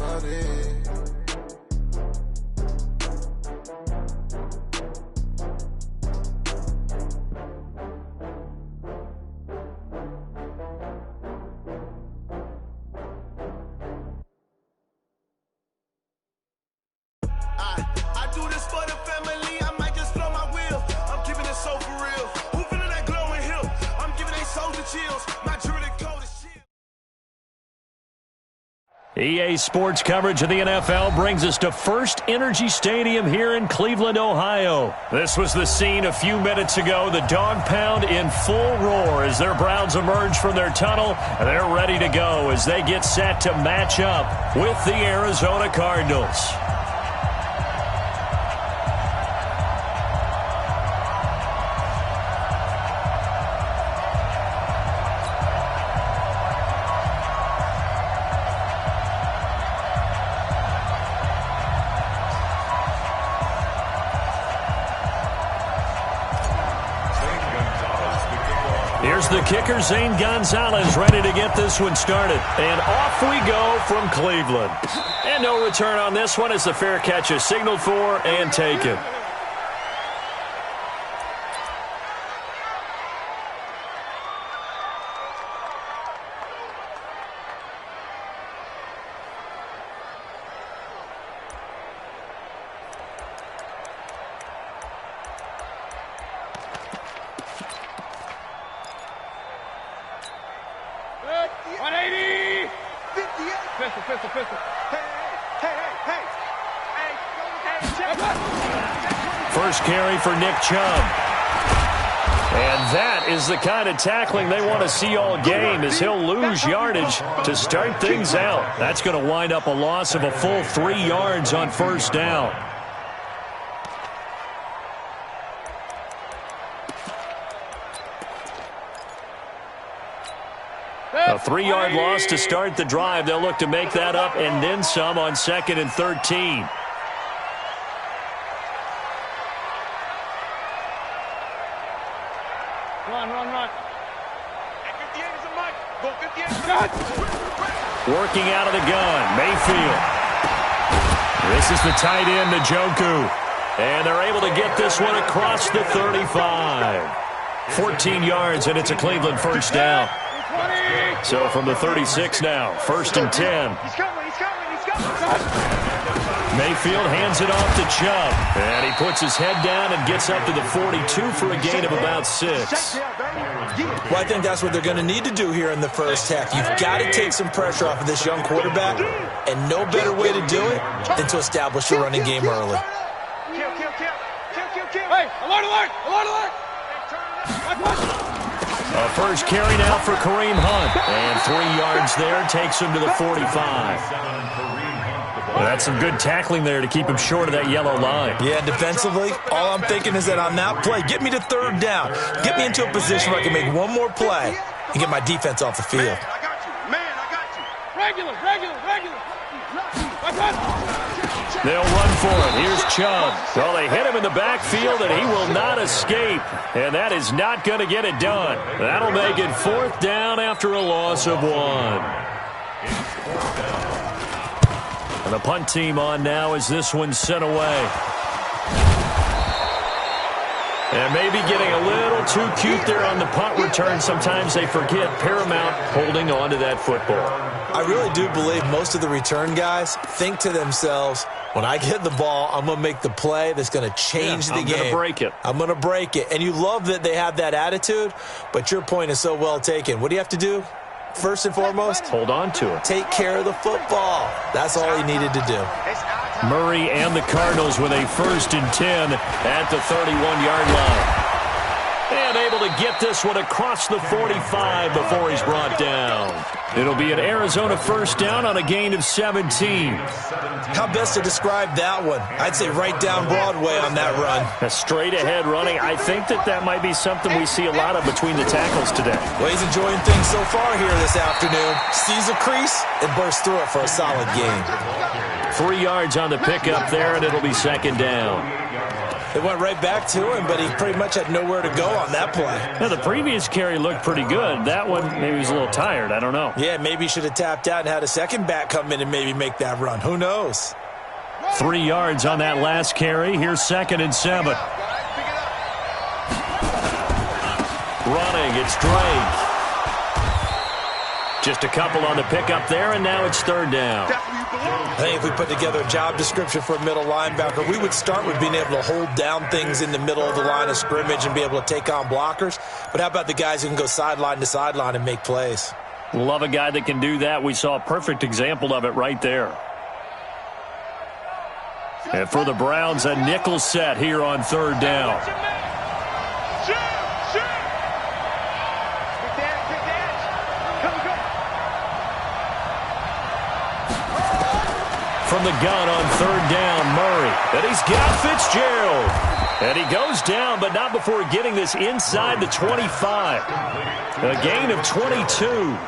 about it. I do this for the family. I might just blow my wheel. I'm keeping it so for real. Who feeling that glowing hill? I'm giving they souls the chills. My jewelry coat is chill. EA Sports coverage of the NFL brings us to First Energy Stadium here in Cleveland, Ohio. This was the scene a few minutes ago. The dog pound in full roar as their Browns emerge from their tunnel. And they're ready to go as they get set to match up with the Arizona Cardinals. Here's the kicker, Zane Gonzalez, ready to get this one started. And off we go from Cleveland. And no return on this one as the fair catch is signaled for and taken. First carry for Nick Chubb. And that is the kind of tackling they want to see all game as he'll lose yardage to start things out. That's going to wind up a loss of a full 3 yards on first down. A 3-yard loss to start the drive. They'll look to make that up and then some on 2nd and 13. Run. 58 is a mic. Go 58. Working out of the gun, Mayfield. This is the tight end, Njoku. And they're able to get this one across the 35. 14 yards, and it's a Cleveland first down. So from the 36 now, 1st and 10. He's coming. Mayfield hands it off to Chubb. And he puts his head down and gets up to the 42 for a gain of about 6. Well, I think that's what they're going to need to do here in the first half. You've got to take some pressure off of this young quarterback, and no better way to do it than to establish a running game early. Kill. Hey, alert. A first carry now for Kareem Hunt. And 3 yards there takes him to the 45. Well, that's some good tackling there to keep him short of that yellow line. Yeah, defensively, all I'm thinking is that on that play, get me to 3rd down. Get me into a position where I can make one more play and get my defense off the field. Man, I got you. Regular. They'll run for it. Here's Chubb. Well, they hit him in the backfield, and he will not escape. And that is not going to get it done. That'll make it 4th down after a loss of 1. And the punt team on now as this one's sent away. And maybe getting a little too cute there on the punt return. Sometimes they forget paramount holding on to that football. I really do believe most of the return guys think to themselves, when I get the ball, I'm going to make the play that's going to change the game. I'm going to break it. I'm going to break it. And you love that they have that attitude, but your point is so well taken. What do you have to do? First and foremost, hold on to it. Take care of the football. That's all he needed to do. Murray and the Cardinals with a 1st and 10 at the 31-yard line. And able to get this one across the 45 before he's brought down. It'll be an Arizona first down on a gain of 17. How best to describe that one? I'd say right down Broadway on that run. A straight ahead running. I think that might be something we see a lot of between the tackles today. Well, he's enjoying things so far here this afternoon. Sees a crease and bursts through it for a solid gain. 3 yards on the pickup there, and it'll be 2nd down. It went right back to him, but he pretty much had nowhere to go on that play. Now, the previous carry looked pretty good. That one, maybe he was a little tired. I don't know. Yeah, maybe he should have tapped out and had a second back come in and maybe make that run. Who knows? 3 yards on that last carry. Here's 2nd and 7. Running, it's Drake. Just a couple on the pickup there, and now it's 3rd down. I think if we put together a job description for a middle linebacker, we would start with being able to hold down things in the middle of the line of scrimmage and be able to take on blockers. But how about the guys who can go sideline to sideline and make plays? Love a guy that can do that. We saw a perfect example of it right there. And for the Browns, a nickel set here on 3rd down. From the gun on 3rd down, Murray. And he's got Fitzgerald. And he goes down, but not before getting this inside the 25. A gain of 22.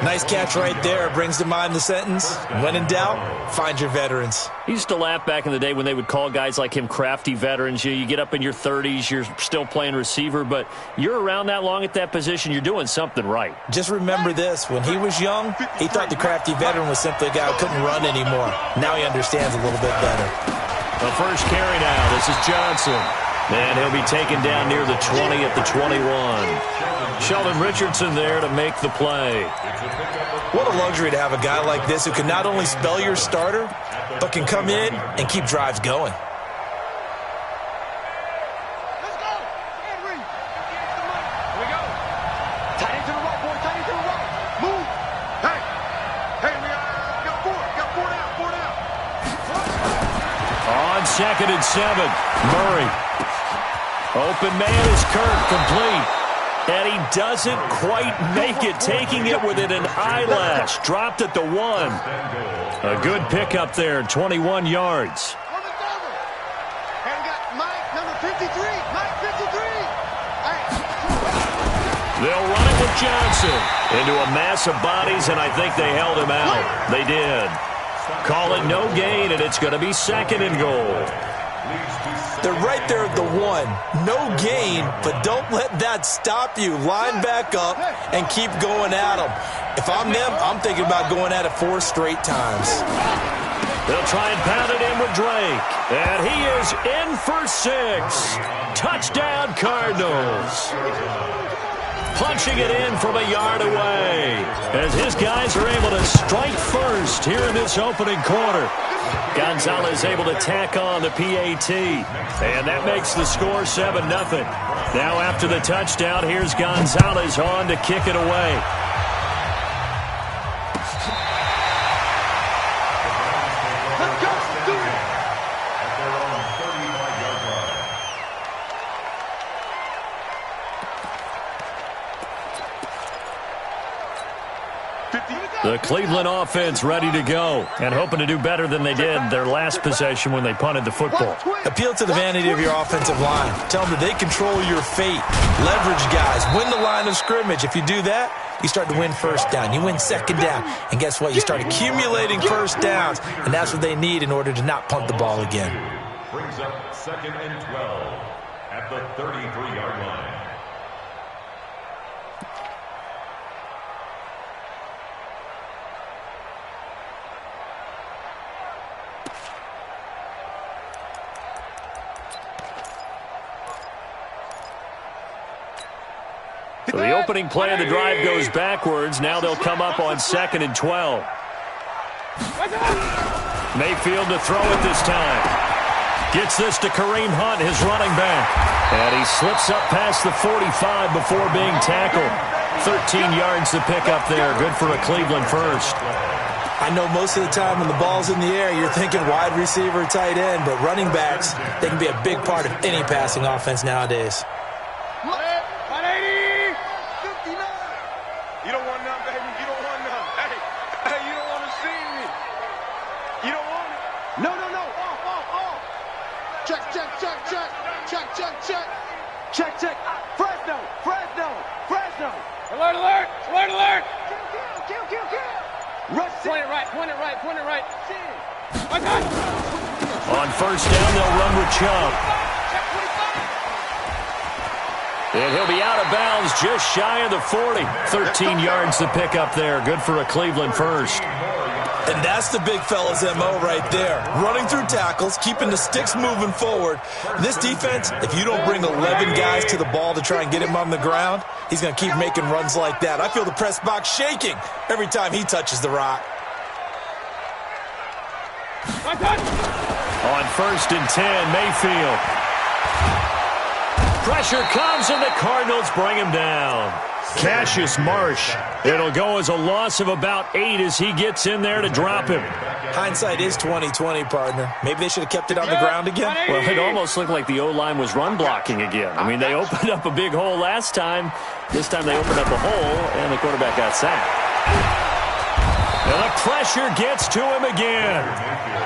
Nice catch right there. Brings to mind the sentence, when in doubt, find your veterans. He used to laugh back in the day when they would call guys like him crafty veterans. You get up in your 30s, you're still playing receiver, but you're around that long at that position, you're doing something right. Just remember this. When he was young, he thought the crafty veteran was simply a guy who couldn't run anymore. Now he understands a little bit better. The first carry now. This is Johnson. And he'll be taken down near the 20 at the 21. Sheldon Richardson there to make the play. What a luxury to have a guy like this who can not only spell your starter, but can come in and keep drives going. Let's go. Henry. Here we go. Tight end to the right, boy. Tight end to the right. Move. Hey. Hey, we got 4. Got 4 down. 4 down. On 2nd and 7, Murray. Open man is Kirk, complete. And he doesn't quite make it, taking it within an eyelash. Dropped at the 1. A good pickup there, 21 yards. And we got Mike, number 53. Mike, 53. They'll run it with Johnson into a mass of bodies, and I think they held him out. They did. Call it no gain, and it's going to be 2nd and goal. They're right there at the 1. No gain, but don't let that stop you. Line back up and keep going at them. If I'm them, I'm thinking about going at it 4 straight times. They'll try and pound it in with Drake. And he is in for 6. Touchdown, Cardinals. Punching it in from a yard away as his guys are able to strike first here in this opening quarter. Gonzalez able to tack on the PAT, and that makes the score 7-0. Now after the touchdown, here's Gonzalez on to kick it away. The Cleveland offense ready to go and hoping to do better than they did their last possession when they punted the football. Appeal to the vanity of your offensive line. Tell them that they control your fate. Leverage guys. Win the line of scrimmage. If you do that, you start to win 1st down. You win 2nd down. And guess what? You start accumulating 1st downs. And that's what they need in order to not punt the ball again. Brings up 2nd and 12 at the 33-yard line. So the opening play of the drive goes backwards. Now they'll come up on 2nd and 12. Mayfield to throw it this time. Gets this to Kareem Hunt, his running back. And he slips up past the 45 before being tackled. 13 yards to pick up there. Good for a Cleveland first. I know most of the time when the ball's in the air, you're thinking wide receiver, tight end, but running backs, they can be a big part of any passing offense nowadays. 180. 59. You don't want none, baby. You don't want none. Hey, you don't want to see me. You don't want it. No. Off. Check. Fresno. Alert. Kill. Rush. Point it right. I got it. On first down, they'll run with Chubb. And he'll be out of bounds just shy of the 40. 13 yards to pick up there. Good for a Cleveland first. And that's the big fella's MO right there. Running through tackles, keeping the sticks moving forward. This defense, if you don't bring 11 guys to the ball to try and get him on the ground, he's going to keep making runs like that. I feel the press box shaking every time he touches the rock. On first and 10, Mayfield. Pressure comes, and the Cardinals bring him down. Cassius Marsh. It'll go as a loss of about 8 as he gets in there to drop him. Hindsight is 20/20, partner. Maybe they should have kept it on the ground again. Well, it almost looked like the O-line was run blocking again. I mean, they opened up a big hole last time. This time they opened up a hole, and the quarterback got sacked. And the pressure gets to him again.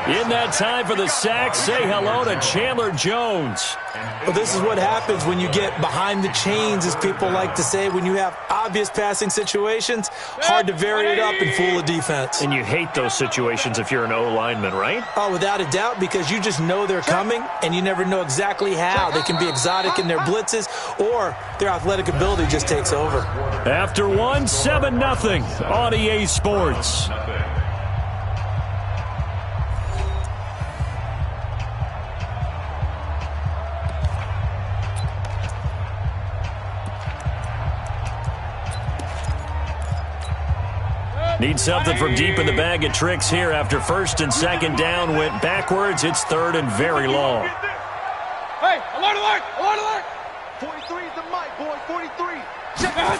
In that time for the sack, say hello to Chandler Jones. Well, this is what happens when you get behind the chains, as people like to say. When you have obvious passing situations, hard to vary it up and fool a defense. And you hate those situations if you're an O-lineman, right? Oh, without a doubt, because you just know they're coming, and you never know exactly how. They can be exotic in their blitzes, or their athletic ability just takes over. After one, 7-0 on EA Sports. Need something from deep in the bag of tricks here after first and second down went backwards. It's third and very long. Hey, alert, alert, alert, alert. 43 is the mic, boy, 43. Check out.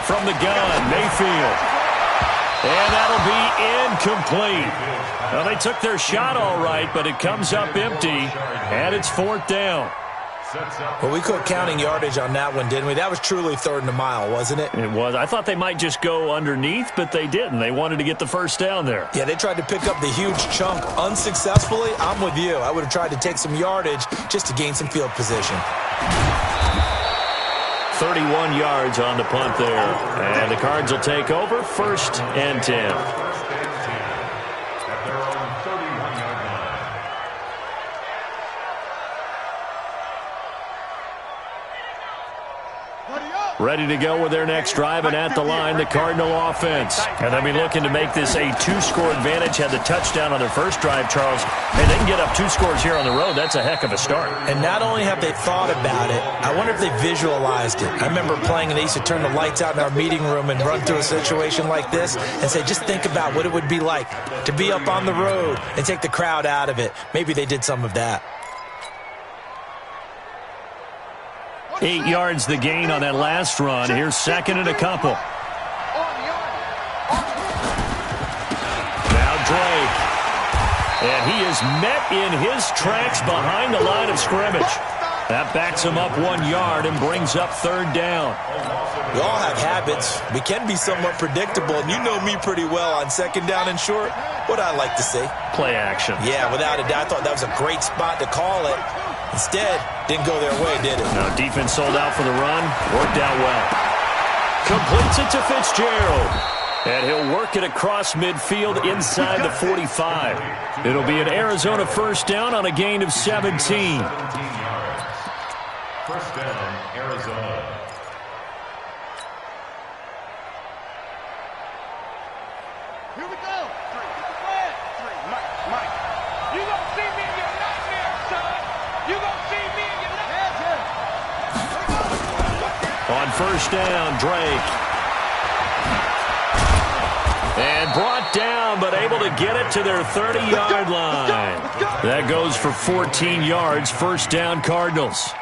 From the gun, Mayfield. And that'll be incomplete. Well, they took their shot all right, but it comes up empty, and it's fourth down. Well, we quit counting yardage on that one, didn't we? That was truly third and a mile, wasn't it? It was. I thought they might just go underneath, but they didn't. They wanted to get the first down there. Yeah, they tried to pick up the huge chunk unsuccessfully. I'm with you. I would have tried to take some yardage just to gain some field position. 31 yards on the punt there. And the Cards will take over first and 10. Ready to go with their next drive, and at the line, the Cardinal offense. And they'll be looking to make this a 2-score advantage. Had the touchdown on their first drive, Charles. Hey, they can get up 2 scores here on the road. That's a heck of a start. And not only have they thought about it, I wonder if they visualized it. I remember playing, and they used to turn the lights out in our meeting room and run through a situation like this and say, just think about what it would be like to be up on the road and take the crowd out of it. Maybe they did some of that. 8 yards the gain on that last run. Here's second and a couple. Now Drake. And he is met in his tracks behind the line of scrimmage. That backs him up 1 yard and brings up third down. We all have habits. We can be somewhat predictable, and you know me pretty well on second down and short. What I like to say? Play action. Yeah, without a doubt. I thought that was a great spot to call it. Instead, didn't go their way, did it? No, defense sold out for the run. Worked out well. Completes it to Fitzgerald. And he'll work it across midfield inside the 45. It'll be an Arizona first down on a gain of 17. First down, Arizona. Here we go. 3. Mike. You gonna see me in your nightmare, son. You gonna see me in your nightmare. On first down, Drake. And brought down, but able to get it to their 30-yard line. That goes for 14 yards. First down, Cardinals.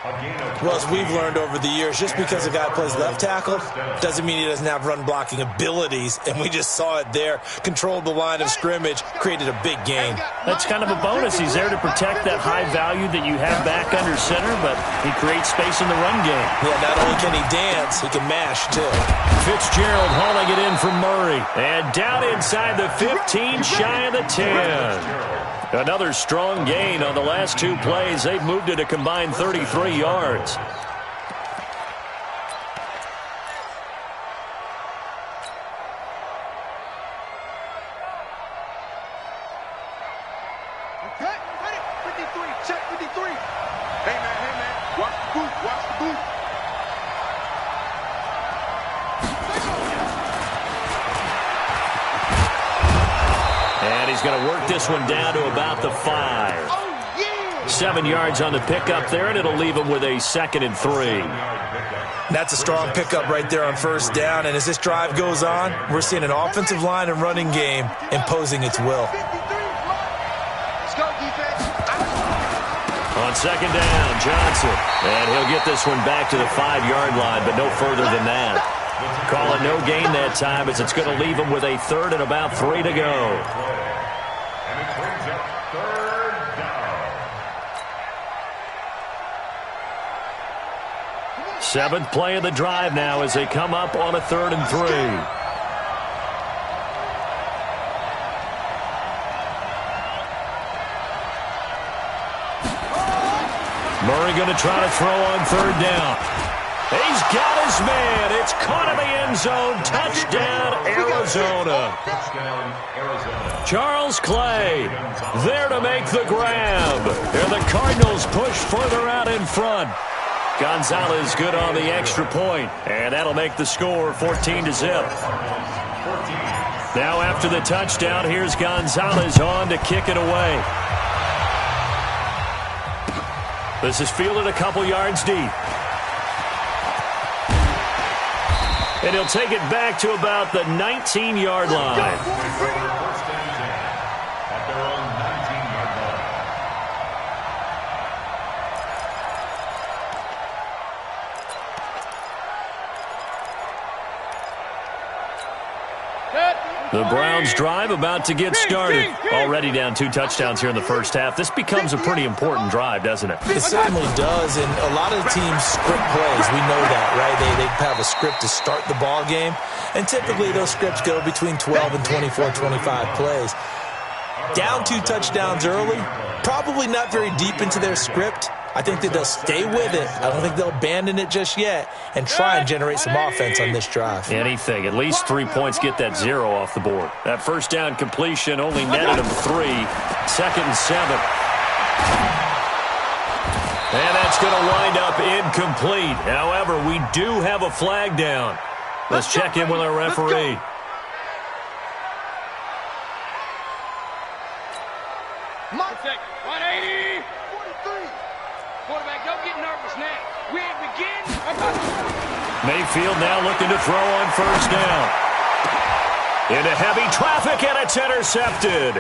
Well, as we've learned over the years, just because a guy plays left tackle doesn't mean he doesn't have run-blocking abilities, and we just saw it there. Controlled the line of scrimmage, created a big gain. That's kind of a bonus. He's there to protect that high value that you have back under center, but he creates space in the run game. Yeah, not only can he dance, he can mash, too. Fitzgerald hauling it in from Murray. And down inside the 15, shy of the 10. Another strong gain on the last 2 plays. They've moved it a combined 33 yards. Okay. And he's going to work this one down to about the 5. 7 yards on the pickup there, and it'll leave him with a 2nd and 3. That's a strong pickup right there on first down. And as this drive goes on, we're seeing an offensive line and running game imposing its will. Let's go, defense. On 2nd down, Johnson. And he'll get this one back to the 5-yard line, but no further than that. Call it no gain that time as it's going to leave him with a 3rd and about 3 to go. And it brings up 3rd down. 7th play of the drive now as they come up on a 3rd and 3. Murray going to try to throw on 3rd down. He's got his man. It's caught in the end zone. Touchdown, Arizona. Touchdown, Arizona. Charles Clay there to make the grab. And the Cardinals push further out in front. Gonzalez good on the extra point, and that'll make the score 14-0. Now after the touchdown, here's Gonzalez on to kick it away. This is fielded a couple yards deep. And he'll take it back to about the 19-yard line. First and 10 at their own 19-yard line. The Browns drive about to get started. Already down 2 touchdowns here in the first half. This becomes a pretty important drive, doesn't it? It certainly does, and a lot of the teams script plays. We know that, right? They have a script to start the ball game, and typically those scripts go between 12 and 24, 25 plays. Down 2 touchdowns early, probably not very deep into their script. I think that they'll stay with it. I don't think they'll abandon it just yet and try and generate some offense on this drive. Anything. At least 3 points get that 0 off the board. That first down completion only netted him 3. 2nd and 7. And that's going to wind up incomplete. However, we do have a flag down. Let's check in with our referee. Protect. 180. 43. Quarterback, don't get nervous now. We ain't begin. Mayfield now looking to throw on first down. Into heavy traffic, and it's intercepted.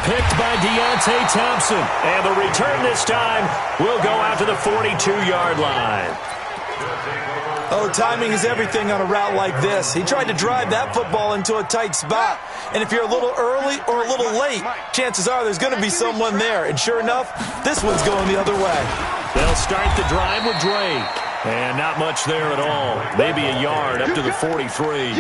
Picked by Deontay Thompson. And the return this time will go out to the 42-yard line. Oh, timing is everything on a route like this. He tried to drive that football into a tight spot. And if you're a little early or a little late, chances are there's going to be someone there. And sure enough, this one's going the other way. They'll start the drive with Drake. And not much there at all. Maybe a yard up to the 43.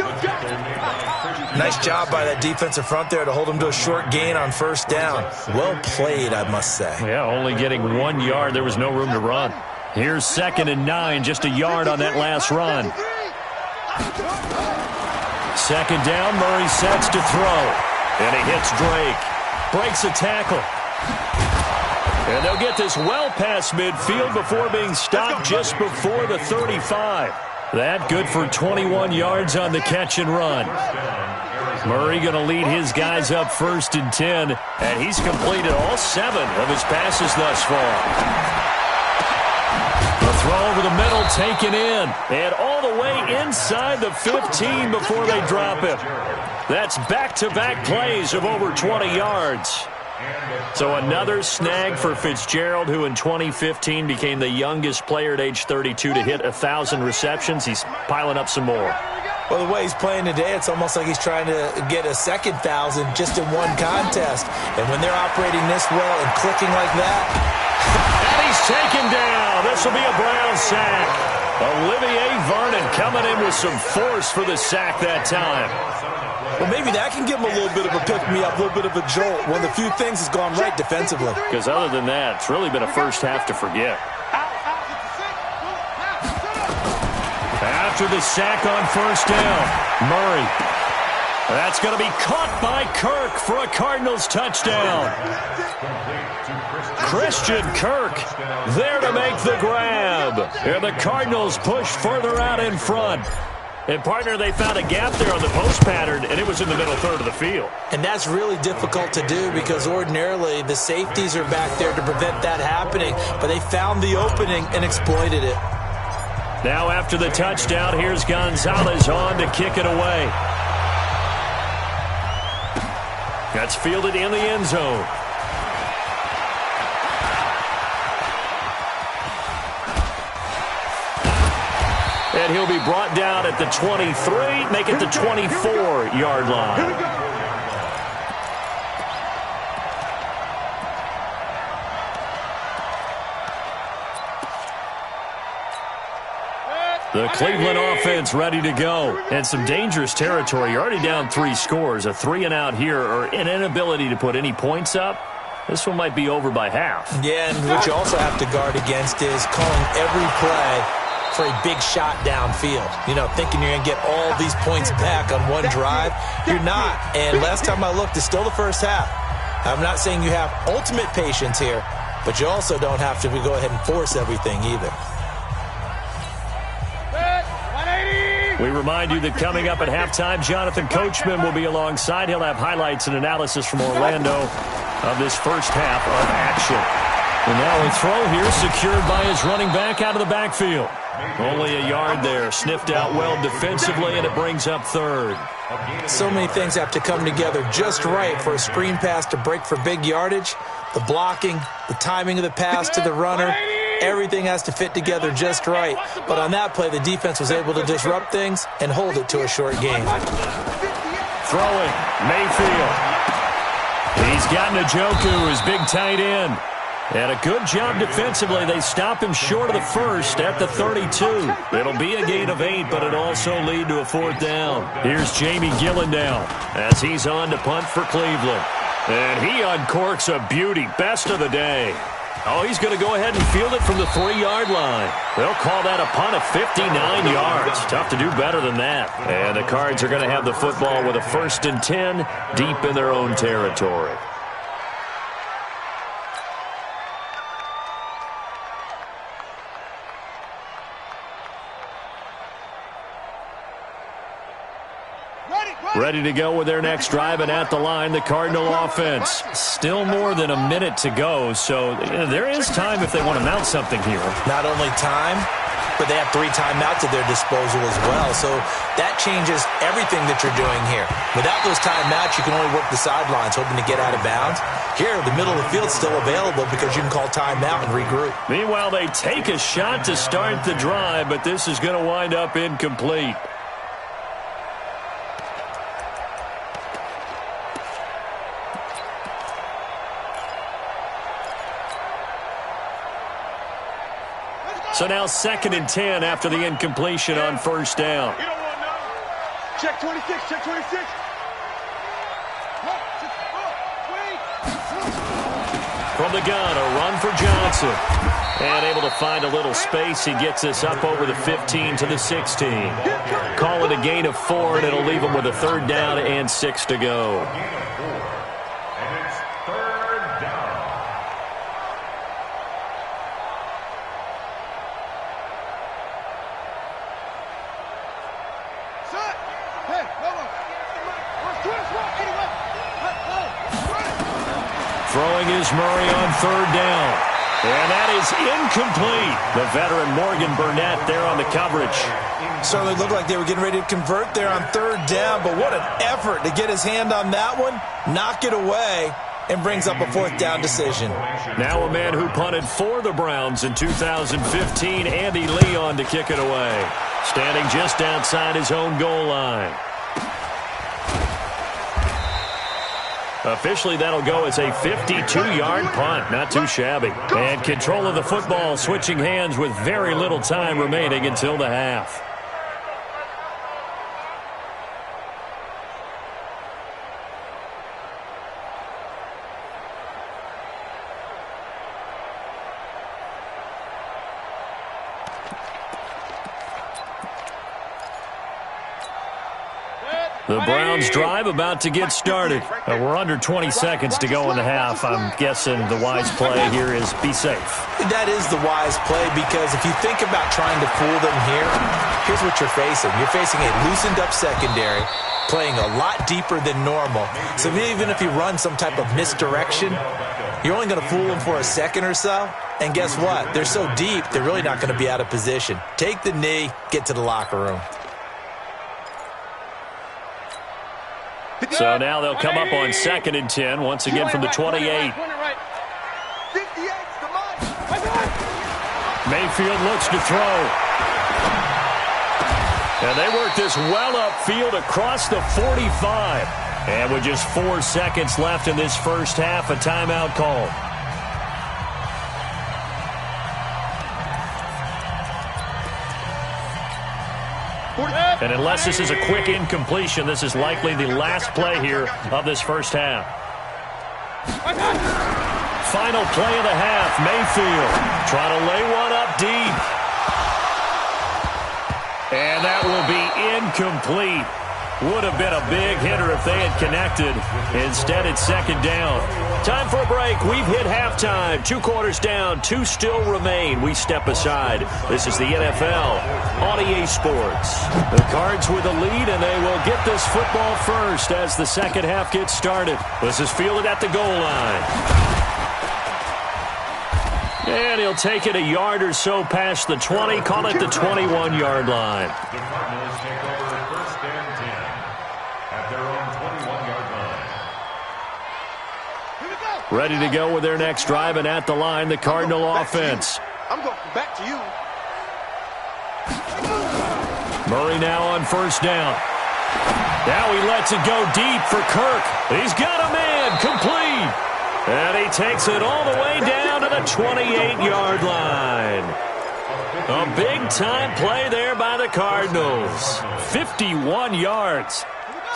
Nice job by that defensive front there to hold him to a short gain on first down. Well played, I must say. Yeah, only getting 1 yard. There was no room to run. Here's 2nd and 9, just a yard on that last run. 2nd down, Murray sets to throw. And he hits Drake. Breaks a tackle. And they'll get this well past midfield before being stopped just before the 35. That good for 21 yards on the catch and run. Murray going to lead his guys up 1st and 10. And he's completed all 7 of his passes thus far. The throw over the middle taken in. And all the way inside the 15 before they drop him. That's back-to-back plays of over 20 yards. So another snag for Fitzgerald, who in 2015 became the youngest player at age 32 to hit 1,000 receptions. He's piling up some more. Well, the way he's playing today, it's almost like he's trying to get a second 1,000 just in one contest. And when they're operating this well and clicking like that. And he's taken down. This will be a Brown sack. Olivier Vernon coming in with some force for the sack that time. Well, maybe that can give him a little bit of a pick-me-up, a little bit of a jolt. One of the few things has gone right defensively. Because other than that, it's really been a first half to forget. After the sack on first down, Murray. That's going to be caught by Kirk for a Cardinals touchdown. Christian Kirk there to make the grab. And the Cardinals push further out in front. And, partner, they found a gap there on the post pattern, and it was in the middle third of the field. And that's really difficult to do because ordinarily the safeties are back there to prevent that happening. But they found the opening and exploited it. Now after the touchdown, here's Gonzalez on to kick it away. That's fielded in the end zone. And he'll be brought down at the 23, make it the 24-yard line. The Cleveland offense ready to go. And some dangerous territory. You're already down 3 scores. A 3-and-out here or an inability to put any points up. This one might be over by half. Yeah, and what you also have to guard against is calling every play for a big shot downfield. You know, thinking you're going to get all these points back on one drive. You're not. And last time I looked, it's still the first half. I'm not saying you have ultimate patience here, but you also don't have to go ahead and force everything either. We remind you that coming up at halftime, Jonathan Coachman will be alongside. He'll have highlights and analysis from Orlando of this first half of action. And now a throw here secured by his running back out of the backfield. Only a yard there, sniffed out well defensively, and it brings up third. So many things have to come together just right for a screen pass to break for big yardage. The blocking, the timing of the pass to the runner, everything has to fit together just right. But on that play, the defense was able to disrupt things and hold it to a short gain. Throwing, Mayfield. He's got Njoku, his big tight end. And a good job defensively. They stop him short of the first at the 32. It'll be a gain of 8, but it'll also lead to a 4th down. Here's Jamie Gillendown as he's on to punt for Cleveland. And he uncorks a beauty. Best of the day. Oh, he's going to go ahead and field it from the 3-yard line. They'll call that a punt of 59 yards. Tough to do better than that. And the Cards are going to have the football with a 1st and 10 deep in their own territory. Ready to go with their next drive, and at the line, the Cardinal offense. Still more than a minute to go, so there is time if they want to mount something here. Not only time, but they have 3 timeouts at their disposal as well, so that changes everything that you're doing here. Without those timeouts, you can only work the sidelines, hoping to get out of bounds. Here, the middle of the field's still available because you can call timeout and regroup. Meanwhile, they take a shot to start the drive, but this is going to wind up incomplete. So now 2nd and 10 after the incompletion on 1st down. Check 26, check 26. From the gun, a run for Johnson. And able to find a little space. He gets us up over the 15 to the 16. Call it a gain of 4, and it'll leave him with a 3rd down and 6 to go. Throwing is Murray on 3rd down. And that is incomplete. The veteran Morgan Burnett there on the coverage. Certainly looked like they were getting ready to convert there on 3rd down, but what an effort to get his hand on that one, knock it away, and brings up a 4th down decision. Now a man who punted for the Browns in 2015, Andy Leon, to kick it away. Standing just outside his own goal line. Officially, that'll go as a 52-yard punt. Not too shabby. And control of the football switching hands with very little time remaining until the half. The Browns drive about to get started. We're under 20 seconds to go in the half. I'm guessing the wise play here is be safe. That is the wise play because if you think about trying to fool them here, here's what you're facing. You're facing a loosened up secondary, playing a lot deeper than normal. So even if you run some type of misdirection, you're only going to fool them for a second or so. And guess what? They're so deep, they're really not going to be out of position. Take the knee, get to the locker room. So now they'll come up on 2nd and 10, once again from the 28. Mayfield looks to throw. And they work this well upfield across the 45. And with just 4 seconds left in this first half, a timeout call. And unless this is a quick incompletion, this is likely the last play here of this first half. Final play of the half, Mayfield trying to lay one up deep. And that will be incomplete. Would have been a big hitter if they had connected. Instead, it's 2nd down. Time for a break. We've hit halftime. 2 quarters down. 2 still remain. We step aside. This is the NFL on EA Sports. The Cards with the lead, and they will get this football first as the second half gets started. This is fielded at the goal line. And he'll take it a yard or so past the 20. Call it the 21-yard line. The Cardinals take over 1st and 10 at their own 21-yard line. Ready to go with their next drive, and at the line, the Cardinal offense. I'm going back to you. Murray now on 1st down. Now he lets it go deep for Kirk. He's got a man, complete. And he takes it all the way down to the 28-yard line. A big-time play there by the Cardinals. 51 yards.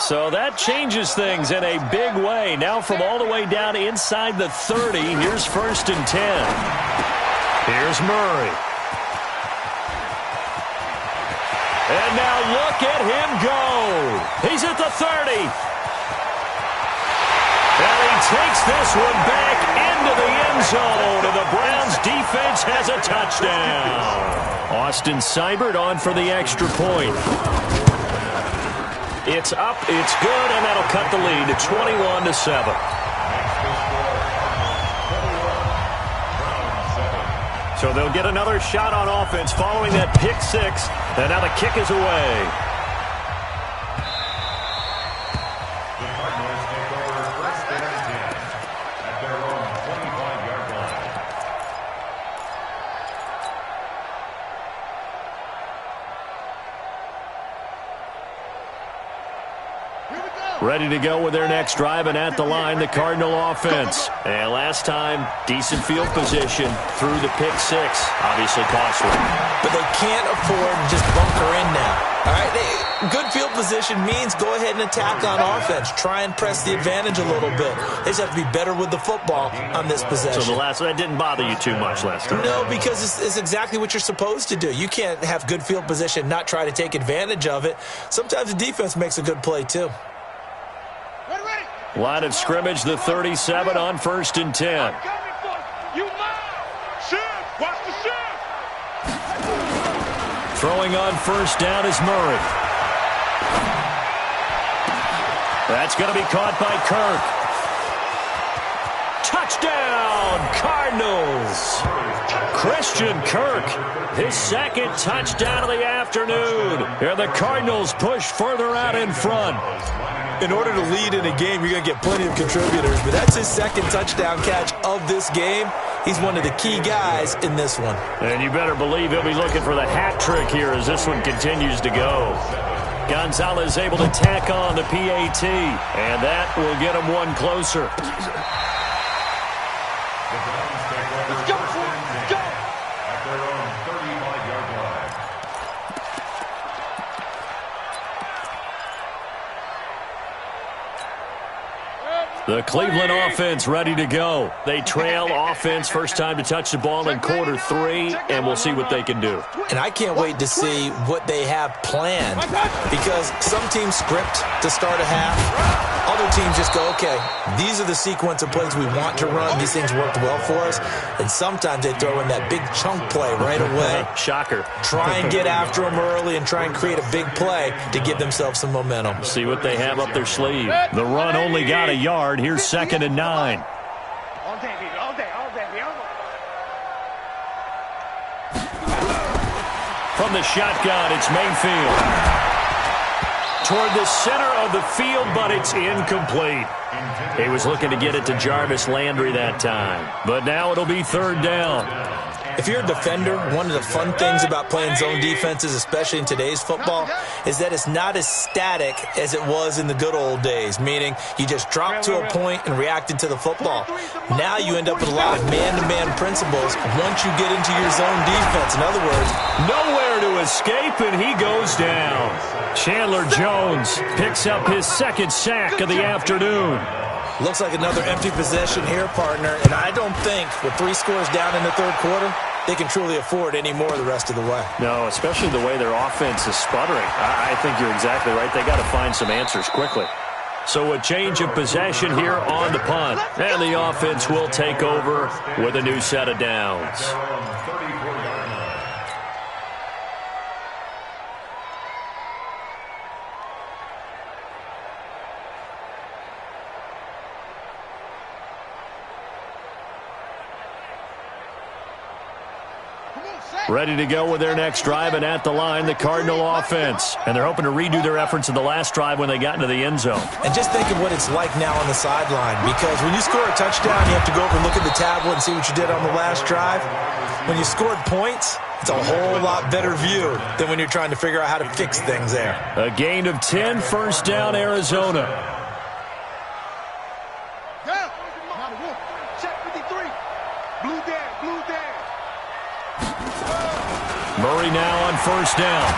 So that changes things in a big way. Now from all the way down inside the 30, here's 1st and 10. Here's Murray. And now look at him go. He's at the 30. And he takes this one back into the end zone, and the Browns defense has a touchdown. Austin Seibert on for the extra point. It's up, it's good, and that'll cut the lead to 21-7. So they'll get another shot on offense following that pick 6, and now the kick is away. Ready to go with their next drive, and at the line, the Cardinal offense. And last time, decent field position through the pick 6. Obviously costly. But they can't afford to just bunker in now. All right, good field position means go ahead and attack on offense. Try and press the advantage a little bit. They just have to be better with the football on this possession. So that didn't bother you too much last time? No, because it's exactly what you're supposed to do. You can't have good field position, not try to take advantage of it. Sometimes the defense makes a good play, too. Line of scrimmage, the 37 on 1st and 10. Throwing on 1st down is Murray. That's going to be caught by Kirk. Touchdown, Cardinals. Christian Kirk, his 2nd touchdown of the afternoon. And the Cardinals push further out in front. In order to lead in a game, you're going to get plenty of contributors, but that's his 2nd touchdown catch of this game. He's one of the key guys in this one. And you better believe he'll be looking for the hat trick here as this one continues to go. Gonzalez able to tack on the PAT, and that will get him one closer. Let's go, let's go. At their own 35-yard line. The Cleveland offense ready to go. They trail offense first time to touch the ball in quarter 3, and we'll see what they can do. And I can't wait to see what they have planned, because some teams script to start a half. Other teams just go, okay, these are the sequence of plays we want to run. These things worked well for us. And sometimes they throw in that big chunk play right away. Shocker. Try and get after them early and try and create a big play to give themselves some momentum. See what they have up their sleeve. The run only got a yard. Here's 2nd and 9. All day, baby. All day. All day, baby. From the shotgun, it's Mayfield. Toward the center of the field, but it's incomplete. He was looking to get it to Jarvis Landry that time. But now it'll be 3rd down. If you're a defender, one of the fun things about playing zone defenses, especially in today's football, is that it's not as static as it was in the good old days, meaning you just drop to a point and reacted to the football. Now you end up with a lot of man-to-man principles once you get into your zone defense. In other words, nowhere to escape, and he goes down. Chandler Jones picks up his 2nd sack of the afternoon. Looks like another empty possession here, partner, and I don't think with 3 scores down in the 3rd quarter, they can truly afford any more the rest of the way. No, especially the way their offense is sputtering. I think you're exactly right. They got to find some answers quickly. So a change of possession here on the punt, and the offense will take over with a new set of downs. Ready to go with their next drive, and at the line, the Cardinal offense. And they're hoping to redo their efforts in the last drive when they got into the end zone. And just think of what it's like now on the sideline, because when you score a touchdown, you have to go over and look at the tablet and see what you did on the last drive. When you scored points, it's a whole lot better view than when you're trying to figure out how to fix things there. A gain of 10, 1st down, Arizona. Murray now on 1st down.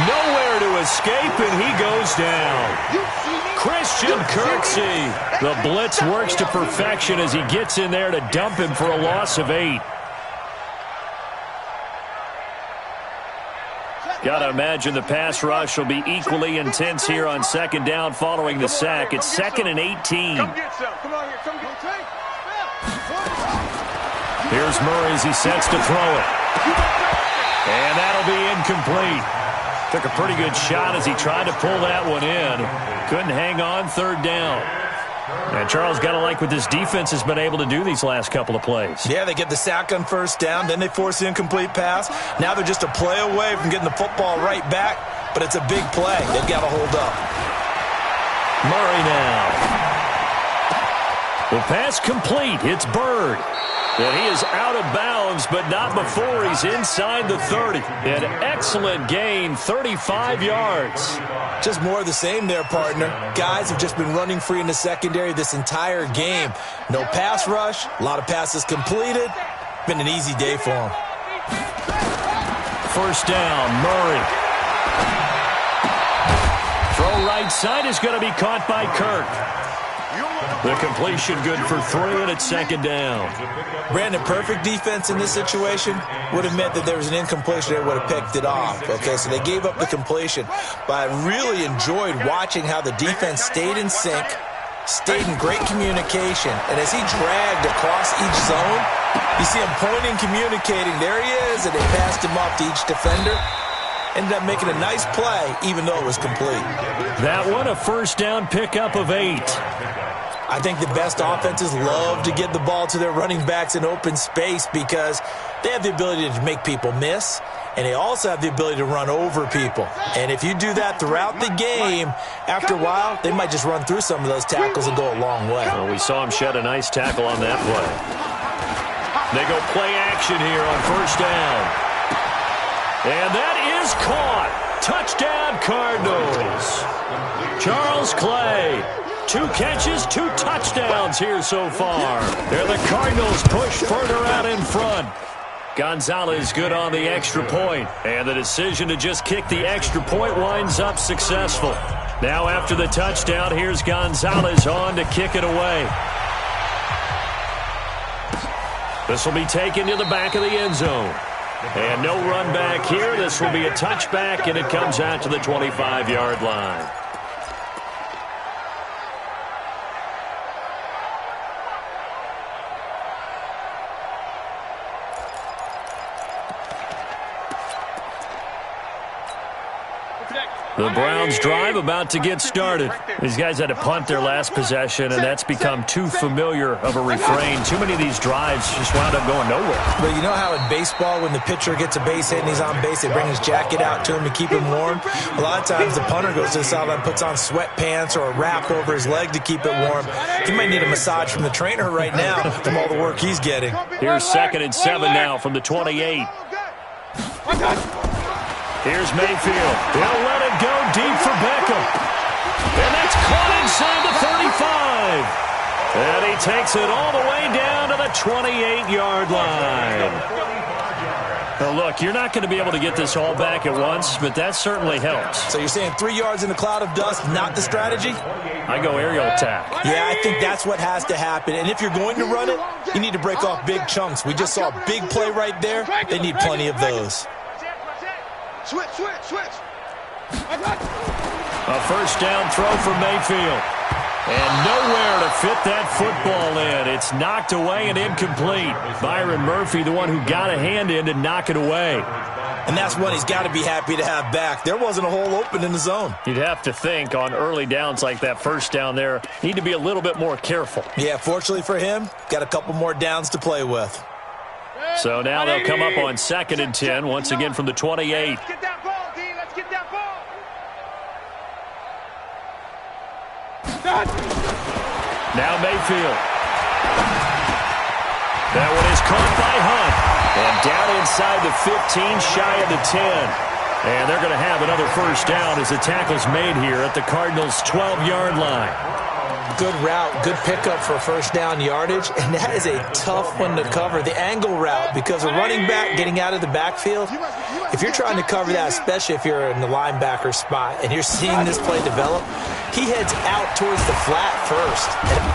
Nowhere to escape, and he goes down. Christian Kirksey. The blitz works to perfection as he gets in there to dump him for a loss of 8. Got to imagine the pass rush will be equally intense here on 2nd down following the sack. It's 2nd and 18. Here's Murray as he sets to throw it. And that'll be incomplete. Took a pretty good shot as he tried to pull that one in. Couldn't hang on, 3rd down. And Charles, got to like what this defense has been able to do these last couple of plays. Yeah, they get the sack on 1st down, then they force the incomplete pass. Now they're just a play away from getting the football right back, but it's a big play. They've got to hold up. Murray now. The pass complete. It's Bird. And he is out of bounds, but not before he's inside the 30. An excellent gain, 35 yards. Just more of the same there, partner. Guys have just been running free in the secondary this entire game. No pass rush, a lot of passes completed. Been an easy day for them. 1st down, Murray. Throw right side is going to be caught by Kirk. The completion good for 3, and it's 2nd down. Brandon, perfect defense in this situation would have meant that there was an incompletion that would have picked it off. Okay, so they gave up the completion. But I really enjoyed watching how the defense stayed in sync, stayed in great communication. And as he dragged across each zone, you see him pointing, communicating. There he is, and they passed him off to each defender. Ended up making a nice play, even though it was complete. That one, a 1st down pickup of 8. I think the best offenses love to get the ball to their running backs in open space because they have the ability to make people miss, and they also have the ability to run over people. And if you do that throughout the game, after a while, they might just run through some of those tackles and go a long way. Well, we saw him shed a nice tackle on that play. They go play action here on 1st down. And that is caught. Touchdown, Cardinals. Charles Clay. 2 catches, 2 touchdowns here so far. There the Cardinals push further out in front. Gonzalez good on the extra point. And the decision to just kick the extra point winds up successful. Now after the touchdown, here's Gonzalez on to kick it away. This will be taken to the back of the end zone. And no run back here. This will be a touchback, and it comes out to the 25-yard line. The Browns drive about to get started. These guys had to punt their last possession, and that's become too familiar of a refrain. Too many of these drives just wound up going nowhere. But you know how in baseball, when the pitcher gets a base hit and he's on base, they bring his jacket out to him to keep him warm? A lot of times the punter goes to the sideline, puts on sweatpants or a wrap over his leg to keep it warm. He might need a massage from the trainer right now from all the work he's getting. Here's 2nd and 7 now from the 28. Here's Mayfield. He'll let it go deep for Beckham. And that's caught inside the 35. And he takes it all the way down to the 28-yard line. Now, look, you're not going to be able to get this all back at once, but that certainly helps. So you're saying 3 yards in a cloud of dust, not the strategy? I go aerial attack. Yeah, I think that's what has to happen. And if you're going to run it, you need to break off big chunks. We just saw a big play right there. They need plenty of those. Switch. A first down throw for Mayfield. And nowhere to fit that football in. It's knocked away and incomplete. Byron Murphy, the one who got a hand in to knock it away. And that's one he's got to be happy to have back. There wasn't a hole open in the zone. You'd have to think on early downs like that first down there, need to be a little bit more careful. Yeah, fortunately for him, got a couple more downs to play with. So now they'll come up on 2nd and 10, once again from the 28. Let's get that ball, D. Let's get that ball. Now Mayfield. That one is caught by Hunt. And down inside the 15, shy of the 10. And they're going to have another first down as the tackle's made here at the Cardinals' 12-yard line. Good route, good pickup for first down yardage, and that is a tough one to cover. The angle route, because a running back getting out of the backfield, if you're trying to cover that, especially if you're in the linebacker spot and you're seeing this play develop, he heads out towards the flat first.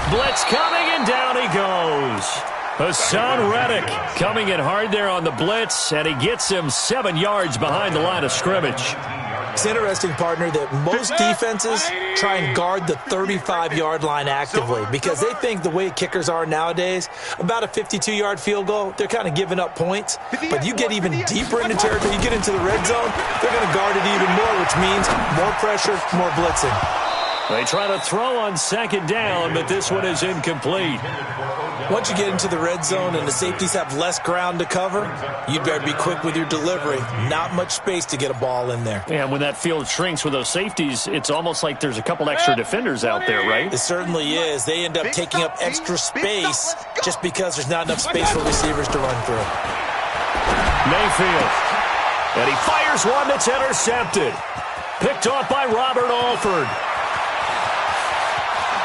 Blitz coming, and down he goes. Hassan Reddick coming in hard there on the blitz, and he gets him 7 yards behind the line of scrimmage. It's interesting, partner, that most defenses try and guard the 35-yard line actively because they think the way kickers are nowadays, about a 52-yard field goal, they're kind of giving up points. But you get even deeper into territory, you get into the red zone, they're going to guard it even more, which means more pressure, more blitzing. They try to throw on 2nd down, but this one is incomplete. Once you get into the red zone and the safeties have less ground to cover, you'd better be quick with your delivery. Not much space to get a ball in there. And when that field shrinks with those safeties, it's almost like there's a couple extra defenders out there, right? It certainly is. They end up taking up extra space just because there's not enough space for receivers to run through. Mayfield. And he fires one that's intercepted. Picked off by Robert Alford.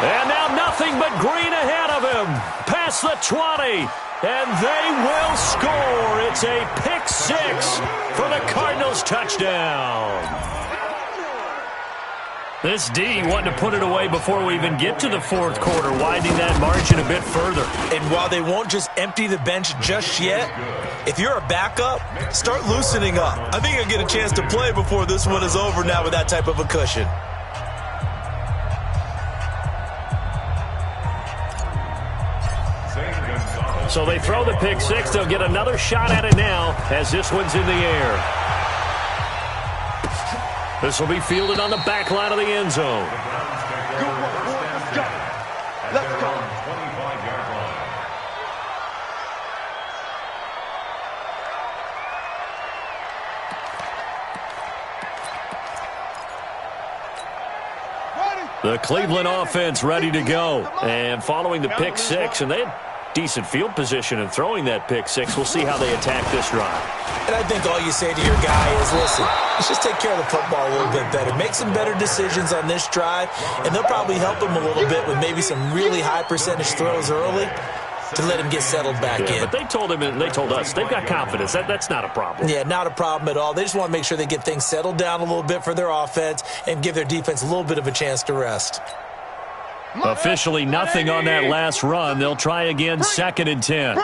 And now nothing but green ahead of him. Past the 20. And they will score. It's a pick 6 for the Cardinals touchdown. This D wanting to put it away before we even get to the 4th quarter, widening that margin a bit further. And while they won't just empty the bench just yet, if you're a backup, start loosening up. I think you'll get a chance to play before this one is over now with that type of a cushion. So they throw the pick 6. They'll get another shot at it now as this one's in the air. This will be fielded on the back line of the end zone. Let's go. The Cleveland offense ready to go. And following the pick 6, and they had decent field position in throwing that pick 6. We'll see how they attack this drive. And I think all you say to your guy is, listen, let's just take care of the football a little bit better. Make some better decisions on this drive, and they'll probably help him a little bit with maybe some really high percentage throws early. to let him get settled back in. But they told him, and they told us, they've got confidence. That's not a problem. Yeah, not a problem at all. They just want to make sure they get things settled down a little bit for their offense and give their defense a little bit of a chance to rest. Officially nothing on that last run. They'll try again, 2nd and 10.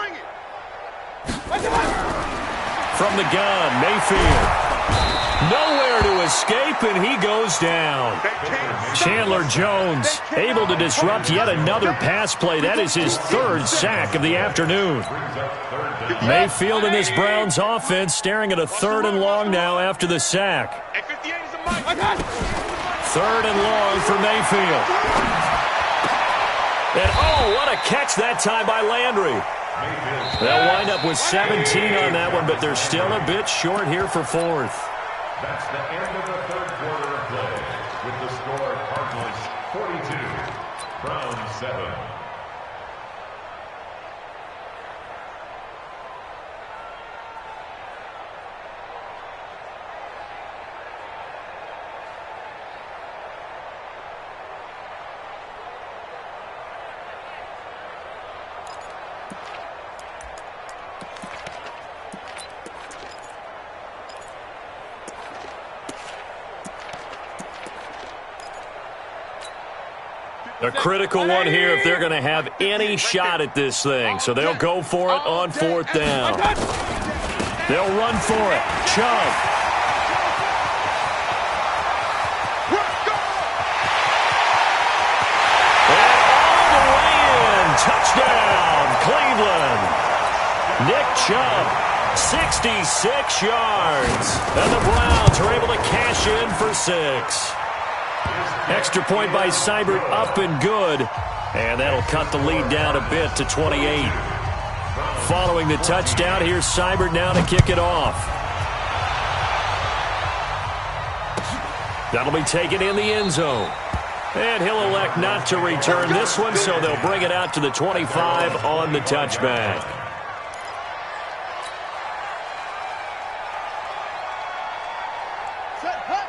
From the gun, Mayfield. Nowhere to escape, and he goes down. Chandler Jones able to disrupt yet another pass play. That is his 3rd sack of the afternoon. Mayfield and this Browns offense staring at a 3rd and long now after the sack. 3rd and long for Mayfield. And oh, what a catch that time by Landry. They'll wind up with 17 on that one, but they're still a bit short here for 4th. That's the end of the 3rd quarter of play, with the score Cardinals 42, Browns 7. A critical one here if they're going to have any shot at this thing. So they'll go for it on 4th down. They'll run for it. Chubb. And all the way in. Touchdown, Cleveland. Nick Chubb, 66 yards. And the Browns are able to cash in for 6. Extra point by Seibert, up and good. And that'll cut the lead down a bit to 28. Following the touchdown, here's Seibert now to kick it off. That'll be taken in the end zone. And he'll elect not to return this one, so they'll bring it out to the 25 on the touchback.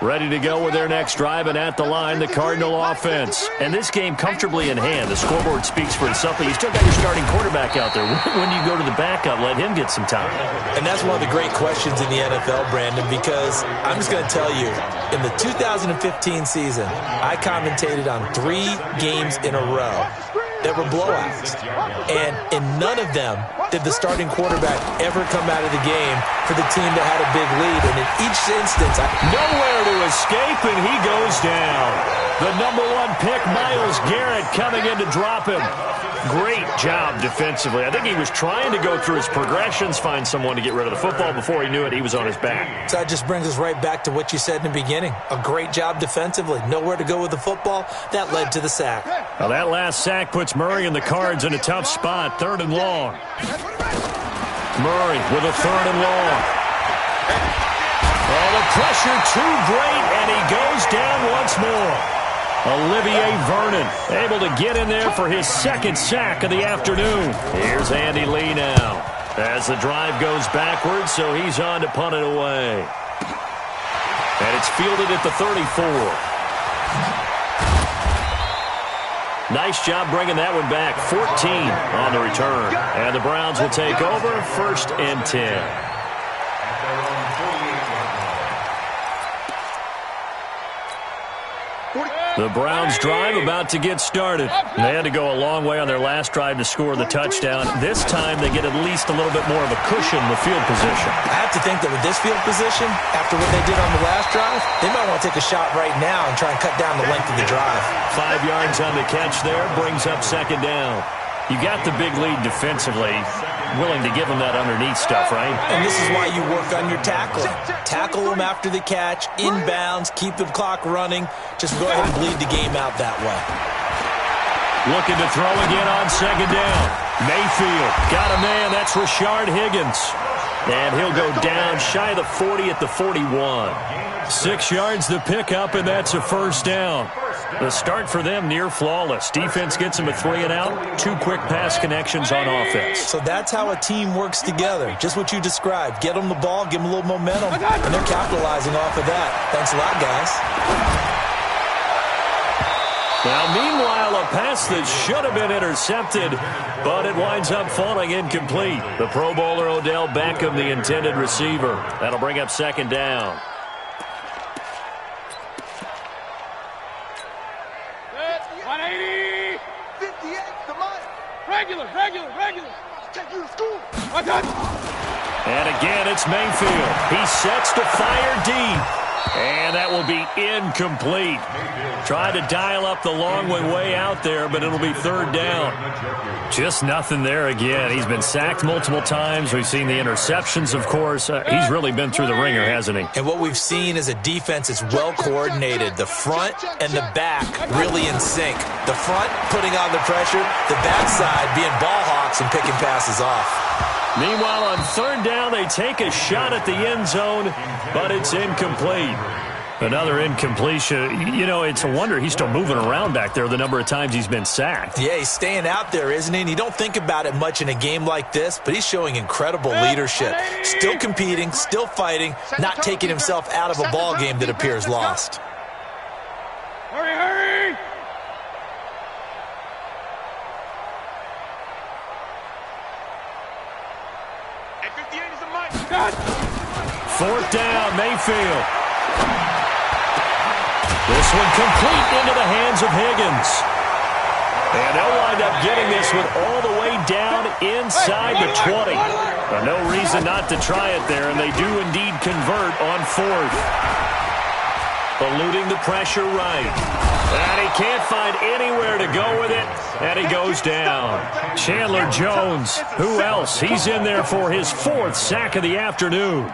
Ready to go with their next drive, and at the line, the Cardinal offense. And this game comfortably in hand. The scoreboard speaks for itself, but you still got your starting quarterback out there. When you go to the backup, let him get some time. And that's one of the great questions in the NFL, Brandon, because I'm just going to tell you, in the 2015 season, I commentated on 3 games in a row that were blowouts. And in none of them did the starting quarterback ever come out of the game for the team that had a big lead. And in each instance, nowhere to escape, and he goes down. The number 1 pick, Myles Garrett, coming in to drop him. Great job defensively. I think he was trying to go through his progressions, find someone to get rid of the football. Before he knew it, he was on his back. So that just brings us right back to what you said in the beginning. A great job defensively. Nowhere to go with the football. That led to the sack. Well, that last sack puts Murray and the Cards in a tough spot. 3rd and long. Murray with a 3rd and long. Oh, the pressure too great, and he goes down once more. Olivier Vernon able to get in there for his 2nd sack of the afternoon. Here's Andy Lee now as the drive goes backwards, so he's on to punt it away. And it's fielded at the 34. Nice job bringing that one back. 14 on the return. And the Browns will take over, 1st and 10. The Browns drive about to get started. They had to go a long way on their last drive to score the touchdown. This time they get at least a little bit more of a cushion in the field position. I have to think that with this field position, after what they did on the last drive, they might want to take a shot right now and try and cut down the length of the drive. 5 yards on the catch there, brings up 2nd down. You got the big lead defensively, willing to give them that underneath stuff, right? And this is why you work on your tackling. Tackle them after the catch, inbounds, keep the clock running. Just go ahead and bleed the game out that way. Looking to throw again on 2nd down. Mayfield got a man. That's Rashard Higgins. And he'll go down shy of the 40 at the 41. 6 yards the pickup, and that's a 1st down. The start for them near flawless. Defense gets them a 3 and out. 2 quick pass connections on offense. So that's how a team works together. Just what you described. Get them the ball, give them a little momentum, and they're capitalizing off of that. Thanks a lot, guys. Now, meanwhile, a pass that should have been intercepted, but it winds up falling incomplete. The Pro Bowler Odell Beckham, the intended receiver. That'll bring up second down. Regular. Take you to school. And again, it's Mayfield. He sets to fire deep. And that will be incomplete. Tried to dial up the long one way out there, but it'll be third down. Just nothing there again. He's been sacked multiple times. We've seen the interceptions, of course. He's really been through the ringer, hasn't he? And what we've seen is a defense that's well coordinated. The front and the back really in sync. The front putting on the pressure, the backside being ball hawks and picking passes off. Meanwhile, on third down, they take a shot at the end zone, but it's incomplete. Another incompletion. You know, it's a wonder he's still moving around back there the number of times he's been sacked. Yeah, he's staying out there, isn't he? And you don't think about it much in a game like this, but he's showing incredible leadership. Still competing, still fighting, not taking himself out of a ball game that appears lost. Hurry! Hey, 58 is the mic. Fourth down, Mayfield. This one complete into the hands of Higgins. And they'll wind up getting this one all the way down inside the 20. No reason not to try it there, and they do indeed convert on fourth. Eluding the pressure right. And he can't find anywhere to go with it, and he goes down. Chandler Jones, who else? He's in there for his fourth sack of the afternoon.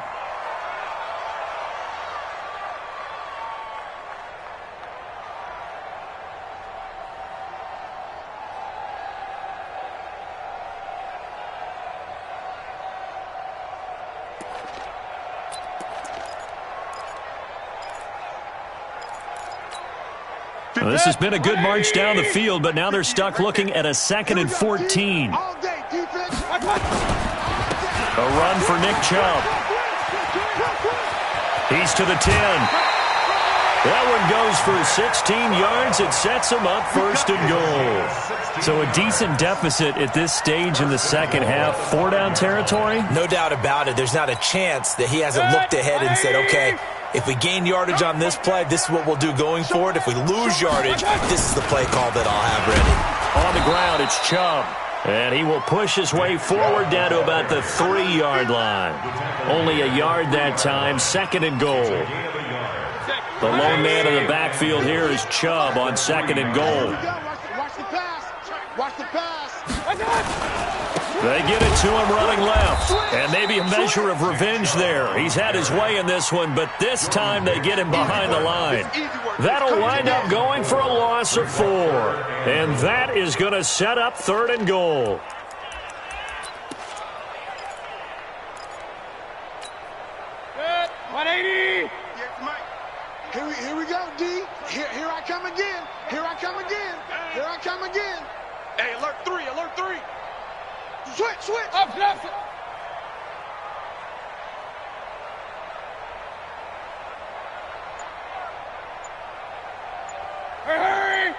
Well, this has been a good march down the field, but now they're stuck looking at a 2nd and 14. A run for Nick Chubb. He's to the 10. That one goes for 16 yards. It sets him up first and goal. So a decent deficit at this stage in the second half. 4-down territory? No doubt about it. There's not a chance that he hasn't looked ahead and said, okay, if we gain yardage on this play, this is what we'll do going forward. If we lose yardage, this is the play call that I'll have ready. On the ground, it's Chubb. And he will push his way forward down to about the 3-yard line. Only a yard that time, 2nd and goal. The lone man in the backfield here is Chubb on 2nd and goal. Watch the pass. Watch the pass. They get it to him running left. And maybe a measure of revenge there. He's had his way in this one, but this time they get him behind the line. That'll wind up going for a loss of 4. And that is going to set up 3rd and goal. Good. 180. Here we go, D. Here I come again. Here I come again. Here I come again. Hey, alert 3. Alert 3. Switch. Up, left. Hurry.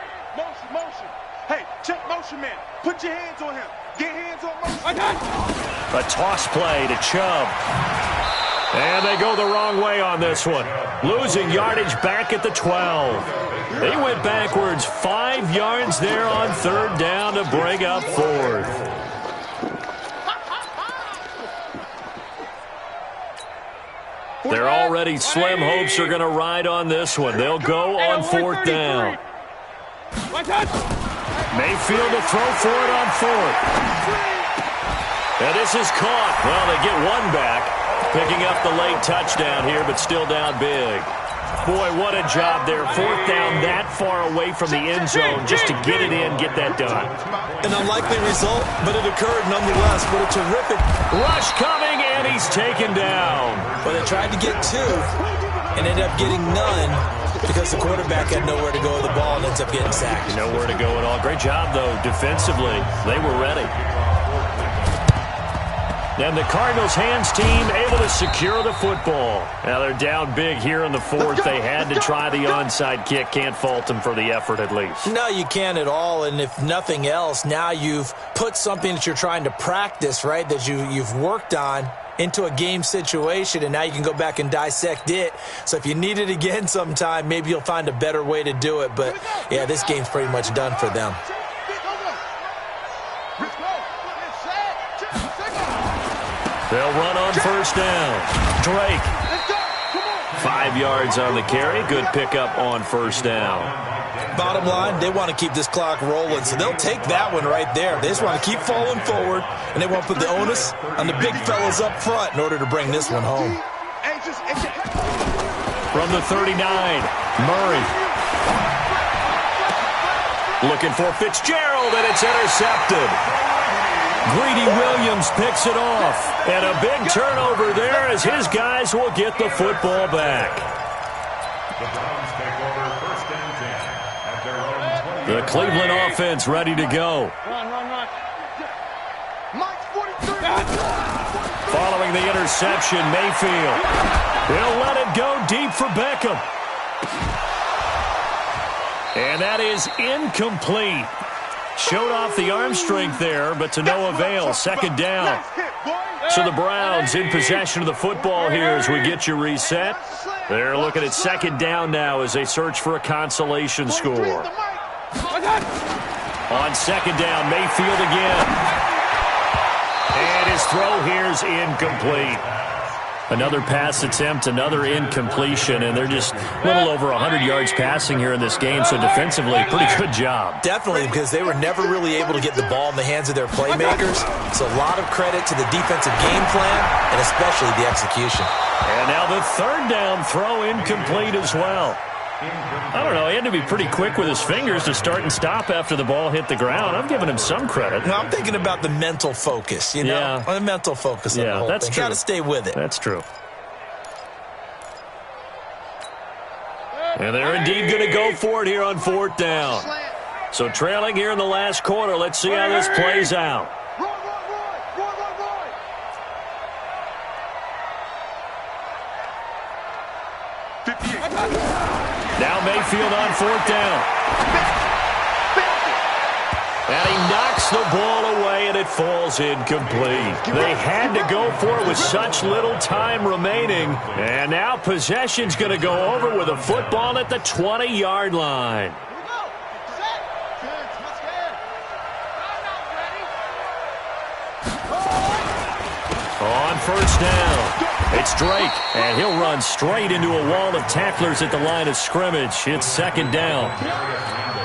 Motion. Hey, check motion, man. Put your hands on him. Get hands on motion. A toss play to Chubb. And they go the wrong way on this one. Losing yardage back at the 12. They went backwards 5 yards there on 3rd down to bring up 4th. They're already slim hopes are going to ride on this one. They'll go on 4th down. Mayfield to throw for it on 4th. And this is caught. Well, they get one back. Picking up the late touchdown here, but still down big. Boy, what a job there. 4th down that far away from the end zone just to get it in, get that done. An unlikely result, but it occurred nonetheless. What a terrific rush coming, and he's taken down. Well, they tried to get 2 and ended up getting none because the quarterback had nowhere to go with the ball and ends up getting sacked. Nowhere to go at all. Great job, though, defensively. They were ready. And the Cardinals' hands team able to secure the football. Now they're down big here in the fourth. They had to try the onside kick. Can't fault them for the effort at least. No, you can't at all. And if nothing else, now you've put something that you're trying to practice, right, that you've worked on into a game situation, and now you can go back and dissect it. So if you need it again sometime, maybe you'll find a better way to do it. But, yeah, this game's pretty much done for them. They'll run on first down. Drake. 5 yards on the carry. Good pickup on first down. Bottom line, they want to keep this clock rolling, so they'll take that one right there. They just want to keep falling forward, and they want to put the onus on the big fellas up front in order to bring this one home. From the 39, Murray. Looking for Fitzgerald, and it's intercepted. Greedy Williams picks it off. And a big turnover there as his guys will get the football back. The Browns take over first and 10 at their own 20. The Cleveland offense ready to go. Run. Mike 43. Following the interception, Mayfield. He'll let it go deep for Beckham. And that is incomplete. Showed off the arm strength there, but to no avail. Second down. So the Browns in possession of the football here as we get you reset. They're looking at second down now as they search for a consolation score. On second down, Mayfield again. And his throw here is incomplete. Another pass attempt, another incompletion, and they're just a little over 100 yards passing here in this game, so defensively, pretty good job. Definitely, because they were never really able to get the ball in the hands of their playmakers, so a lot of credit to the defensive game plan and especially the execution. And now the third down throw incomplete as well. I don't know, he had to be pretty quick with his fingers to start and stop after the ball hit the ground. I'm giving him some credit. No, I'm thinking about the mental focus, you know? Yeah. The mental focus of the whole that's thing. true. Got to stay with it. That's true. And they're indeed going to go for it here on fourth down. So trailing here in the last quarter, let's see how this plays out. Now Mayfield on fourth down. And he knocks the ball away, and it falls incomplete. They had to go for it with such little time remaining. And now possession's going to go over with a football at the 20-yard line. On first down, it's Drake, and he'll run straight into a wall of tacklers at the line of scrimmage. It's second down.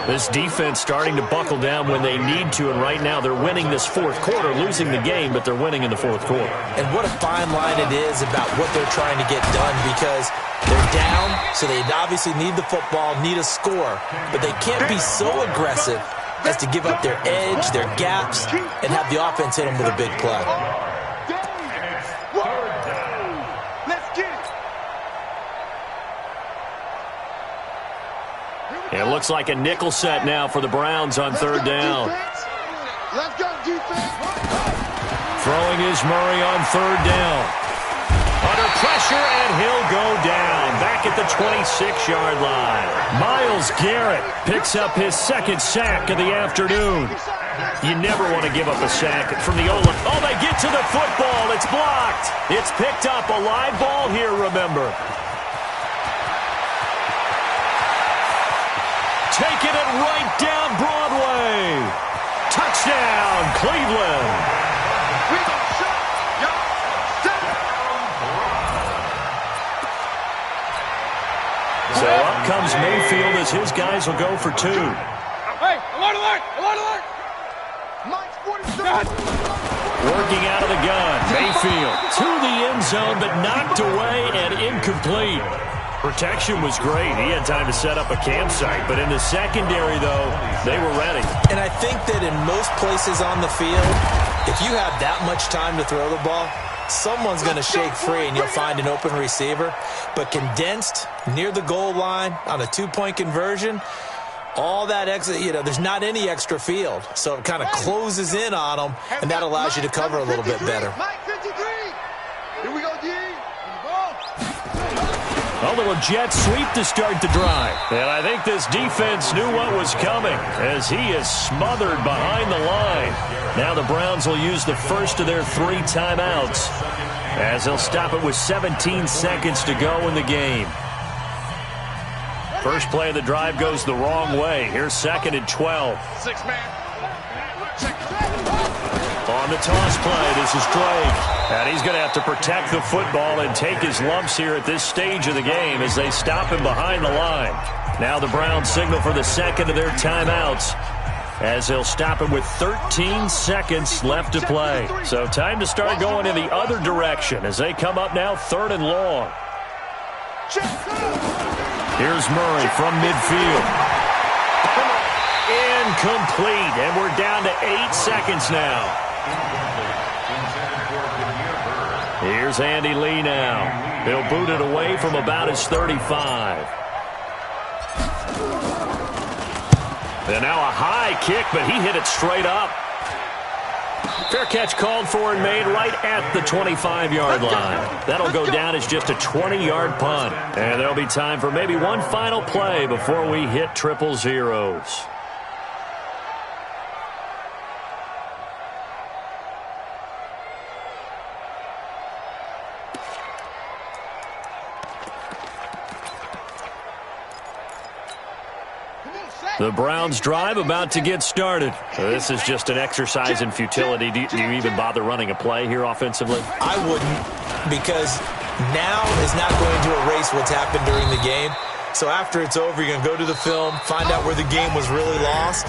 This defense starting to buckle down when they need to, and right now they're winning this fourth quarter, losing the game, but they're winning in the fourth quarter. And what a fine line it is about what they're trying to get done, because they're down, so they obviously need the football, need a score, but they can't be so aggressive as to give up their edge, their gaps, and have the offense hit them with a big play. It looks like a nickel set now for the Browns on third down. Let's go, defense. Throwing is Murray on third down. Under pressure, and he'll go down. Back at the 26-yard line. Myles Garrett picks up his second sack of the afternoon. You never want to give up a sack from the O-line. Oh, they get to the football. It's blocked. It's picked up. A live ball here, remember. Taking it right down Broadway. Touchdown, Cleveland. So up comes Mayfield as his guys will go for two. Hey, alert! Mike's 47. Working out of the gun. Mayfield to the end zone, but knocked away and incomplete. Protection was great. He had time to set up a campsite, but in the secondary, though, they were ready. And I think that in most places on the field, if you have that much time to throw the ball, someone's going to shake free and you'll find an open receiver. But condensed near the goal line on a two-point conversion, all that extra, there's not any extra field. So it kind of closes in on them, and that allows you to cover a little bit better. little jet sweep to start the drive. And I think this defense knew what was coming as he is smothered behind the line. Now the Browns will use the first of their 3 timeouts as they'll stop it with 17 seconds to go in the game. First play of the drive goes the wrong way. Here's 2nd and 12. 6-man. On the toss play, this is Drake. And he's going to have to protect the football and take his lumps here at this stage of the game as they stop him behind the line. Now the Browns signal for the second of their timeouts as they'll stop him with 13 seconds left to play. So time to start going in the other direction as they come up now 3rd and long. Here's Murray from midfield. Incomplete, and we're down to 8 seconds now. Here's Andy Lee now. He'll boot it away from about his 35. And now a high kick, but he hit it straight up. Fair catch called for and made right at the 25-yard line. That'll go down as just a 20-yard punt. And there'll be time for maybe one final play before we hit triple zeros. The Browns drive about to get started. This is just an exercise in futility. Do you even bother running a play here offensively? I wouldn't, because now is not going to erase what's happened during the game. So after it's over, you're going to go to the film, find out where the game was really lost.